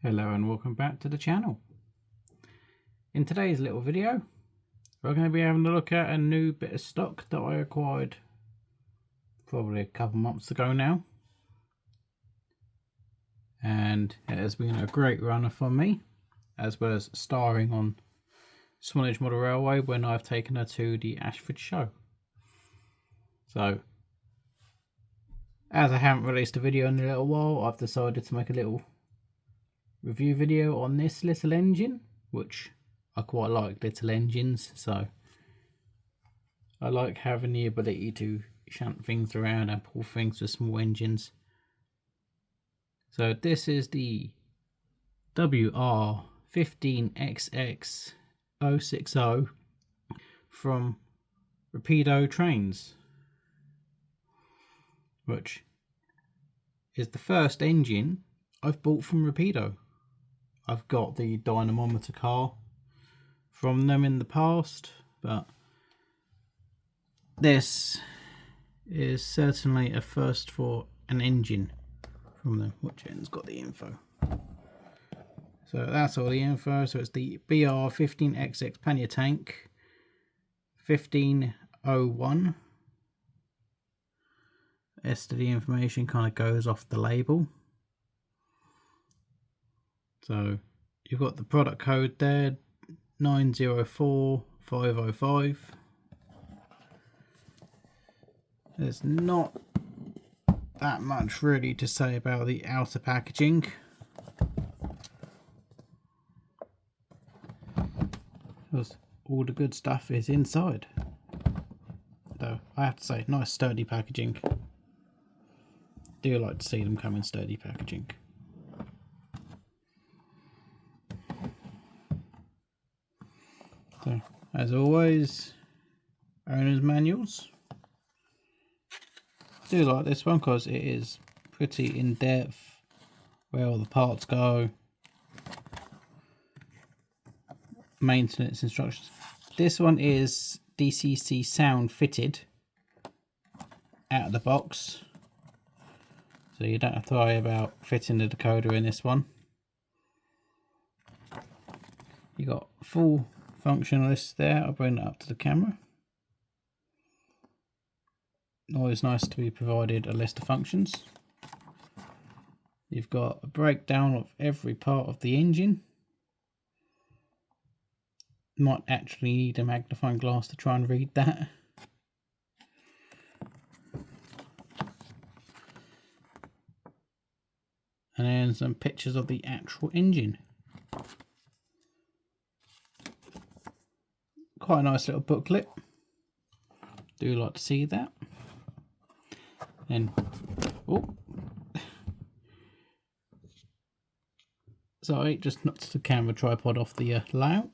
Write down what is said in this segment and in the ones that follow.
Hello and welcome back to the channel. In today's little video we're going to be having a look at a new bit of stock that I acquired probably a couple months ago now, and it has been a great runner for me, as well as starring on Swanage Model Railway when I've taken her to the Ashford show. So as I haven't released a video in a little while, I've decided to make a little review video on this little engine, which I quite like little engines, so I like having the ability to shunt things around and pull things with small engines. So this is the WR15xx 060 from Rapido Trains, which is the first engine I've bought from Rapido. I've got the dynamometer car from them in the past, but this is certainly a first for an engine from them. Which end's got the info? So that's all the info. So it's the BR15xx Pannier tank 1501. The rest of the information kind of goes off the label. So you've got the product code there, 904505. There's not that much really to say about the outer packaging. Because all the good stuff is inside. Though I have to say, nice sturdy packaging. Do like to see them come in sturdy packaging. So, as always, owner's manuals. I do like this one because it is pretty in depth, where all the parts go, maintenance instructions. This one is DCC sound fitted out of the box, so you don't have to worry about fitting the decoder in this one. You got full function list there. I'll bring it up to the camera. Always nice to be provided a list of functions. You've got a breakdown of every part of the engine. Might actually need a magnifying glass to try and read that. And then some pictures of the actual engine. Quite a nice little booklet. Do like to see that. And oh, sorry, just knocked the camera tripod off the layout.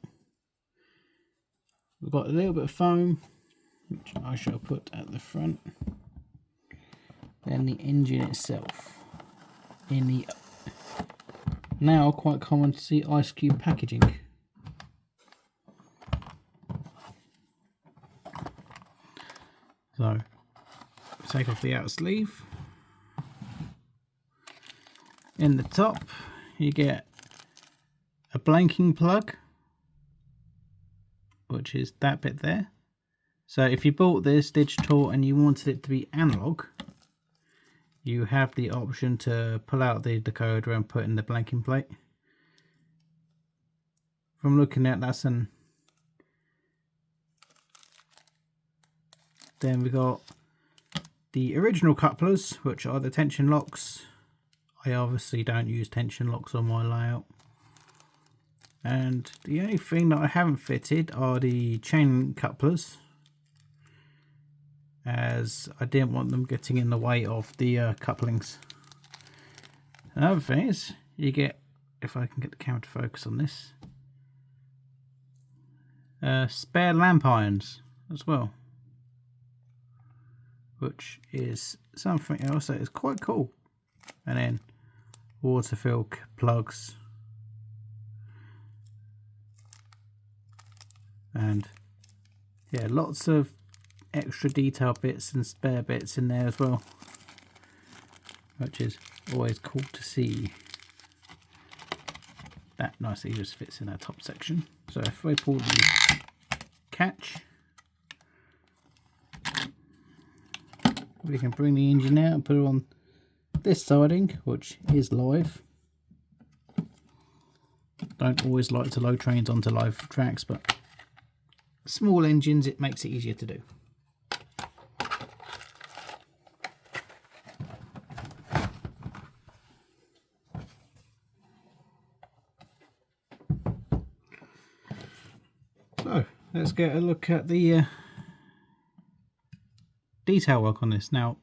We've got a little bit of foam, which I shall put at the front. Then the engine itself in the now quite common to see ice cube packaging. So take off the outer sleeve. In the top you get a blanking plug, which is that bit there. So if you bought this digital and you wanted it to be analog, you have the option to pull out the decoder and put in the blanking plate. From looking at that, then we got the original couplers, which are the tension locks. I obviously don't use tension locks on my layout. And the only thing that I haven't fitted are the chain couplers, as I didn't want them getting in the way of the couplings. Another thing is, you get, if I can get the camera to focus on this, spare lamp irons as well, which is something else that is quite cool. And then water fill plugs, and yeah, lots of extra detail bits and spare bits in there as well, which is always cool to see. that nicely just fits in that top section. So if we pull the catch, we can bring the engine out and put it on this siding, which is live. Don't always like to load trains onto live tracks, but small engines, it makes it easier to do. So let's get a look at the detail work on this. Now,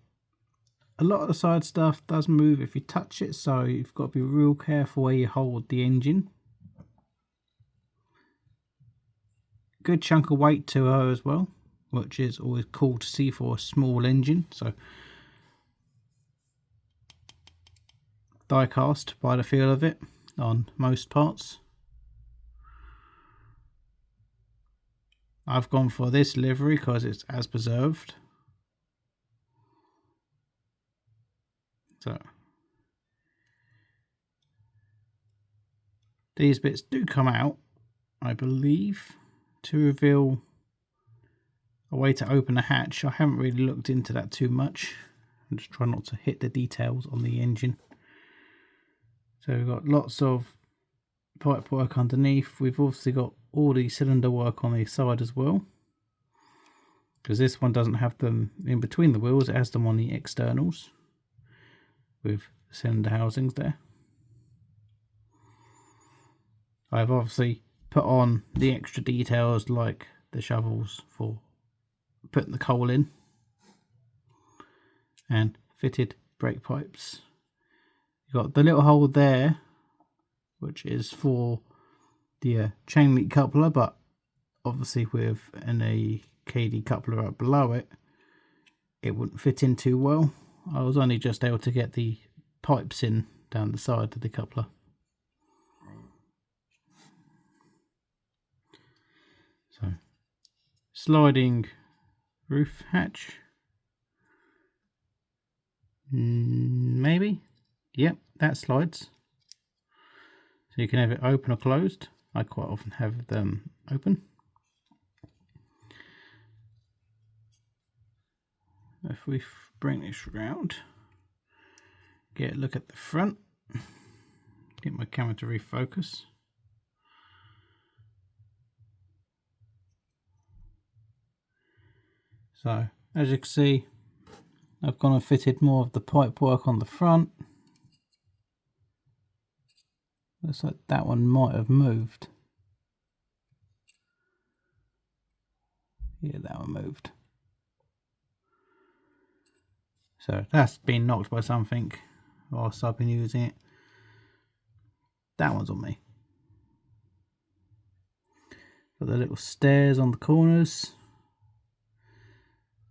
a lot of the side stuff does move if you touch it, so you've got to be real careful where you hold the engine. Good chunk of weight to her as well, which is always cool to see for a small engine. So die cast by the feel of it on most parts. I've gone for this livery because it's as preserved. So these bits do come out, I believe, to reveal a way to open a hatch. I haven't really looked into that too much. I'm just trying not to hit the details on the engine. So we've got lots of pipe work underneath. We've obviously got all the cylinder work on the side as well, because this one doesn't have them in between the wheels, it has them on the externals with cylinder housings there. I've obviously put on the extra details like the shovels for putting the coal in, and fitted brake pipes. You've got the little hole there, which is for the chain link coupler, but obviously with an KD coupler up below it, it wouldn't fit in too well. I was only just able to get the pipes in down the side of the coupler. So, sliding roof hatch. Maybe? Yep, that slides. So you can have it open or closed. I quite often have them open. If we bring this round, get a look at the front, get my camera to refocus. So as you can see, I've gone and fitted more of the pipe work on the front. Looks like that one might have moved. Yeah, that one moved. So that's been knocked by something whilst I've been using it. That one's on me. Got the little stairs on the corners.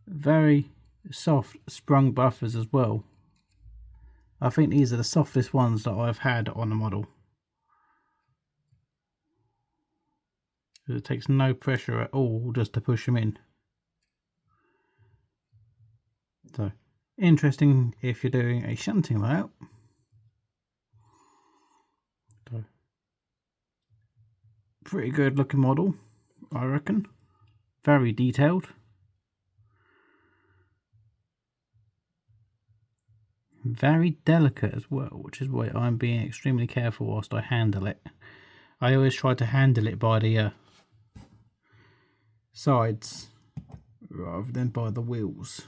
Very soft sprung buffers as well. I think these are the softest ones that I've had on a model. It takes no pressure at all just to push them in. So interesting if you're doing a shunting layout. So, pretty good looking model, I reckon. Very detailed. Very delicate as well, which is why I'm being extremely careful whilst I handle it. I always try to handle it by the sides rather than by the wheels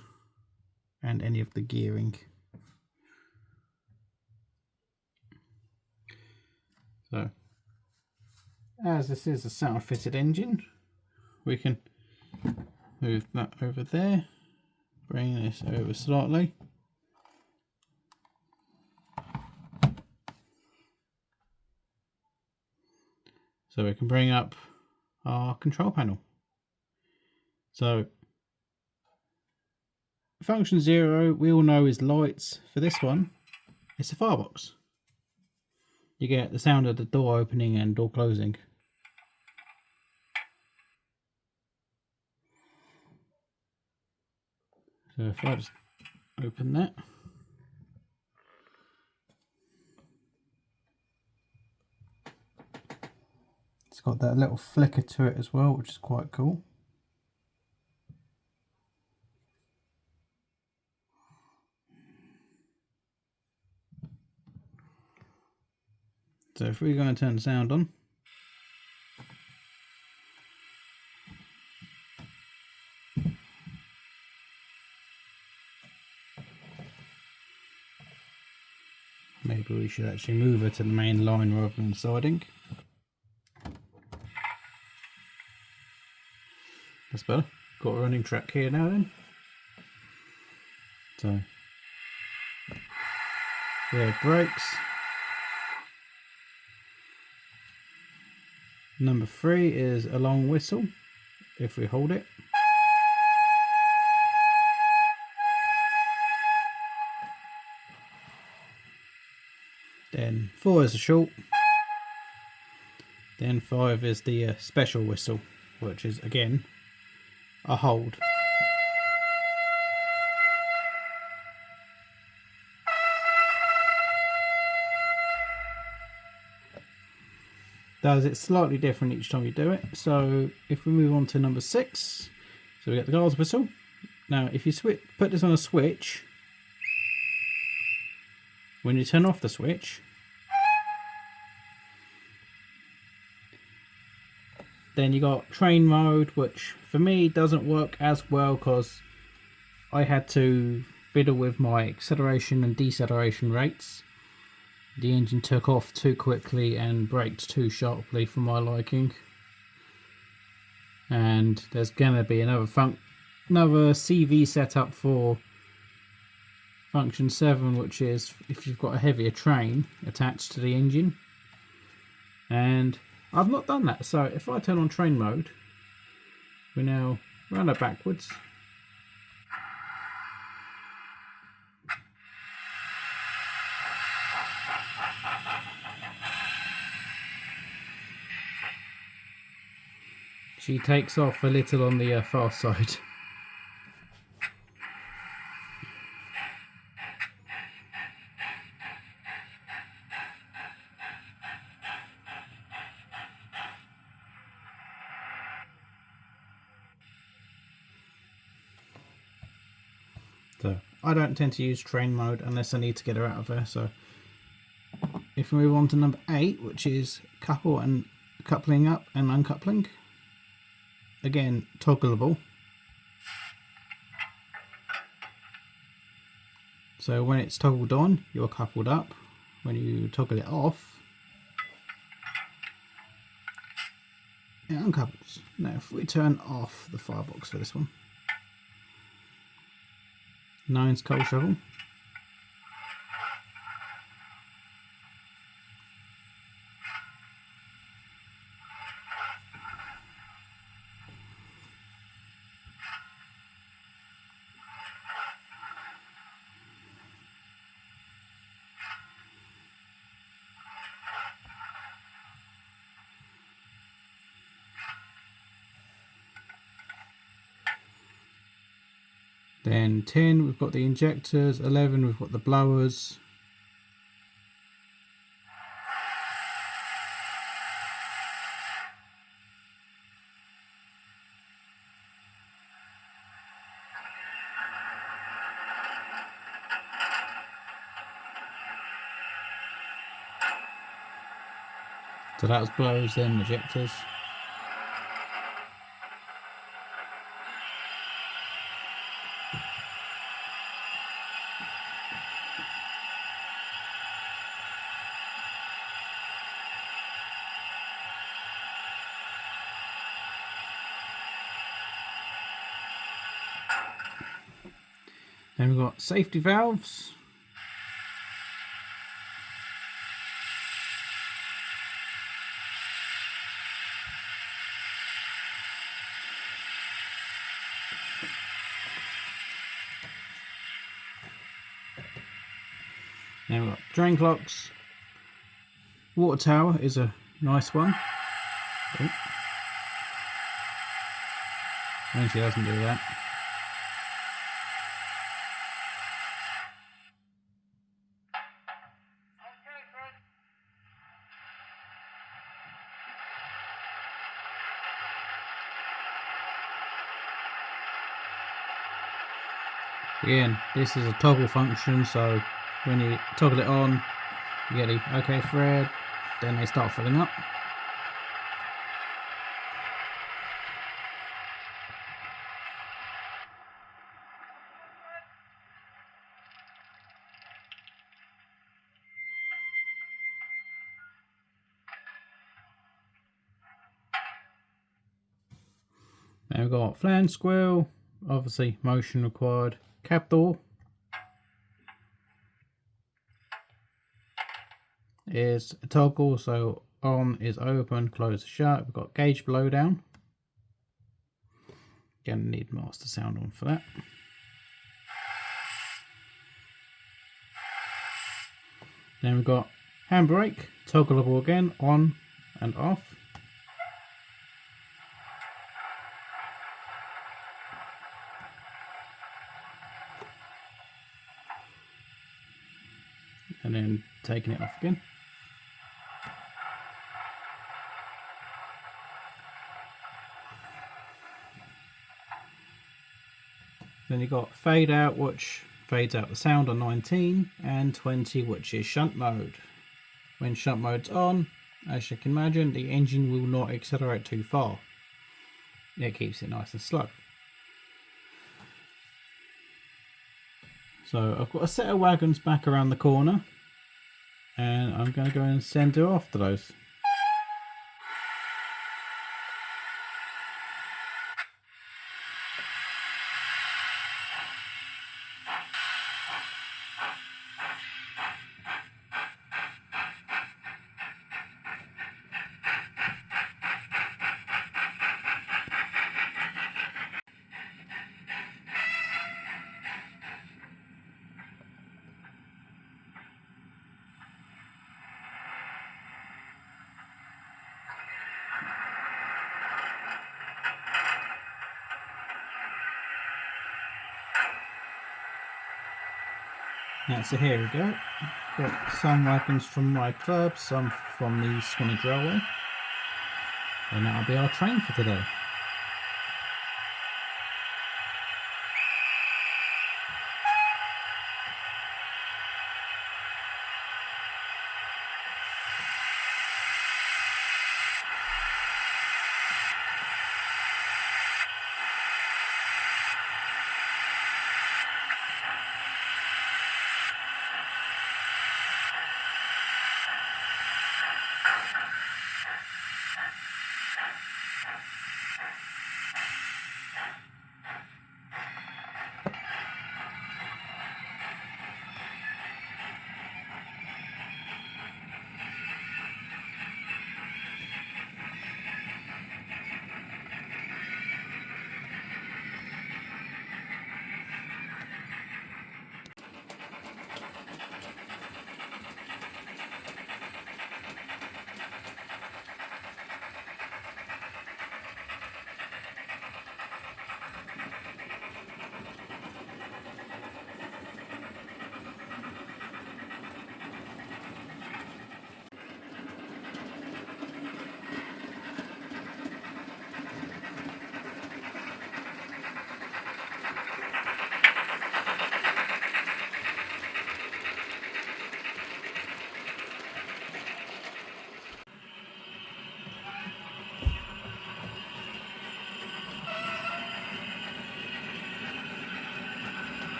and any of the gearing. So, as this is a sound fitted engine, we can move that over there, bring this over slightly. So we can bring up our control panel. So function 0 we all know is lights. For this one, it's a firebox. You get the sound of the door opening and door closing. So if I just open that, It's got that little flicker to it as well, which is quite cool. So if we're going to turn the sound on, maybe we should actually move her to the main line rather than siding. That's better. Got a running track here now then. So, yeah, brakes. Number 3 is a long whistle, if we hold it. Then 4 is a short. Then 5 is the special whistle, which is again a hold. Does it slightly different each time you do it. So if we move on to number 6, so we get the guard's whistle. Now if you put this on a switch, when you turn off the switch, then you got train mode, which for me doesn't work as well because I had to fiddle with my acceleration and deceleration rates. The engine took off too quickly and braked too sharply for my liking. And there's gonna be another CV setup for function 7, which is if you've got a heavier train attached to the engine. And I've not done that, so if I turn on train mode, we now run it backwards. She takes off a little on the fast side. So I don't tend to use train mode unless I need to get her out of there. So if we move on to number 8, which is coupling up and uncoupling, again toggleable. So when it's toggled on, you're coupled up. When you toggle it off, it uncouples. Now if we turn off the firebox for this one, 9's coal shovel. Then 10, we've got the injectors. 11, we've got the blowers. So that was blowers, then injectors. Then we've got safety valves. Then we've got drain clocks. Water tower is a nice one. Oh. And she doesn't do that. Again, this is a toggle function, so when you toggle it on, you get the OK thread, then they start filling up. Then we've got flange squirrel, obviously motion required, cab door is a toggle, so on is open, close is shut. We've got gauge blowdown. Again, need master sound on for that. Then we've got handbrake, toggleable again, on and off. And then taking it off again. Then you've got fade out, which fades out the sound on 19, and 20, which is shunt mode. When shunt mode's on, as you can imagine, the engine will not accelerate too far. It keeps it nice and slow. So I've got a set of wagons back around the corner, and I'm going to go and send her off to those. Now, so here we go. Got some wagons from my club, some from the Swanage Railway, and that'll be our train for today.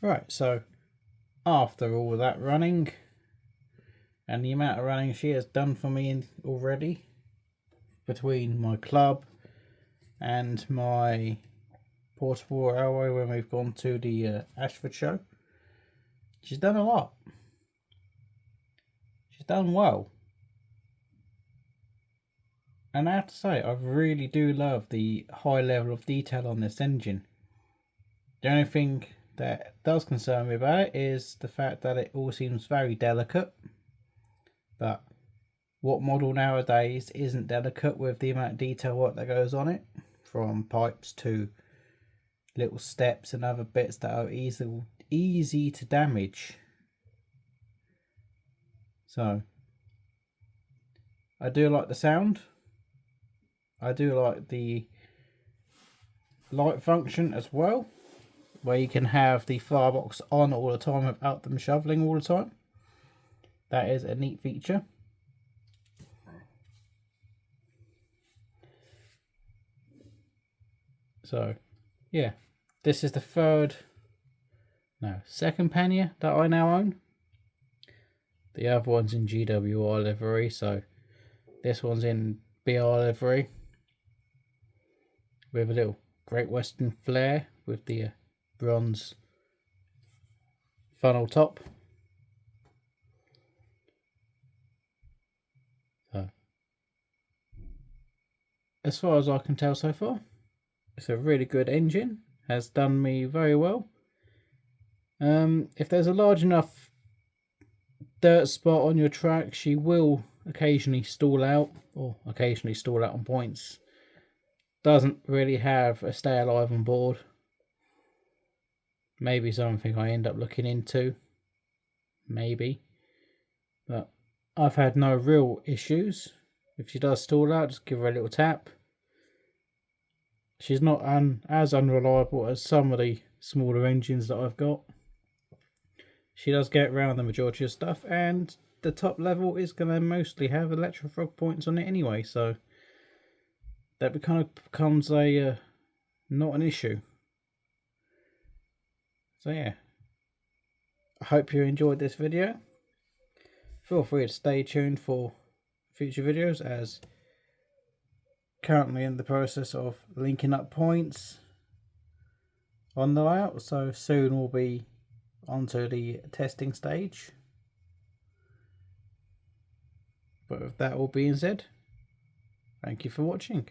Right, so after all of that running, and the amount of running she has done for me already, between my club and my portable railway when we've gone to the Ashford show. She's done a lot. She's done well. And I have to say, I really do love the high level of detail on this engine. The only thing that does concern me about it is the fact that it all seems very delicate. But what model nowadays isn't delicate with the amount of detail work that goes on it? From pipes to little steps and other bits that are easy to damage. So, I do like the sound. I do like the light function as well, where you can have the firebox on all the time without them shoveling all the time. That is a neat feature. So, yeah, this is the second pannier that I now own. The other one's in GWR livery, so this one's in BR livery with a little Great Western flare with the bronze funnel top. So, as far as I can tell so far, it's a really good engine. Has done me very well. If there's a large enough dirt spot on your track, she will occasionally stall out, or occasionally stall out on points. Doesn't really have a stay alive on board. Maybe something I end up looking into. Maybe. But I've had no real issues. If she does stall out, just give her a little tap. She's not as unreliable as some of the smaller engines that I've got. She does get around the majority of stuff, and the top level is going to mostly have electrofrog points on it anyway, so that kind of becomes a not an issue. So yeah, I hope you enjoyed this video. Feel free to stay tuned for future videos, as currently in the process of linking up points on the layout, so soon we'll be onto the testing stage. But with that all being said, thank you for watching.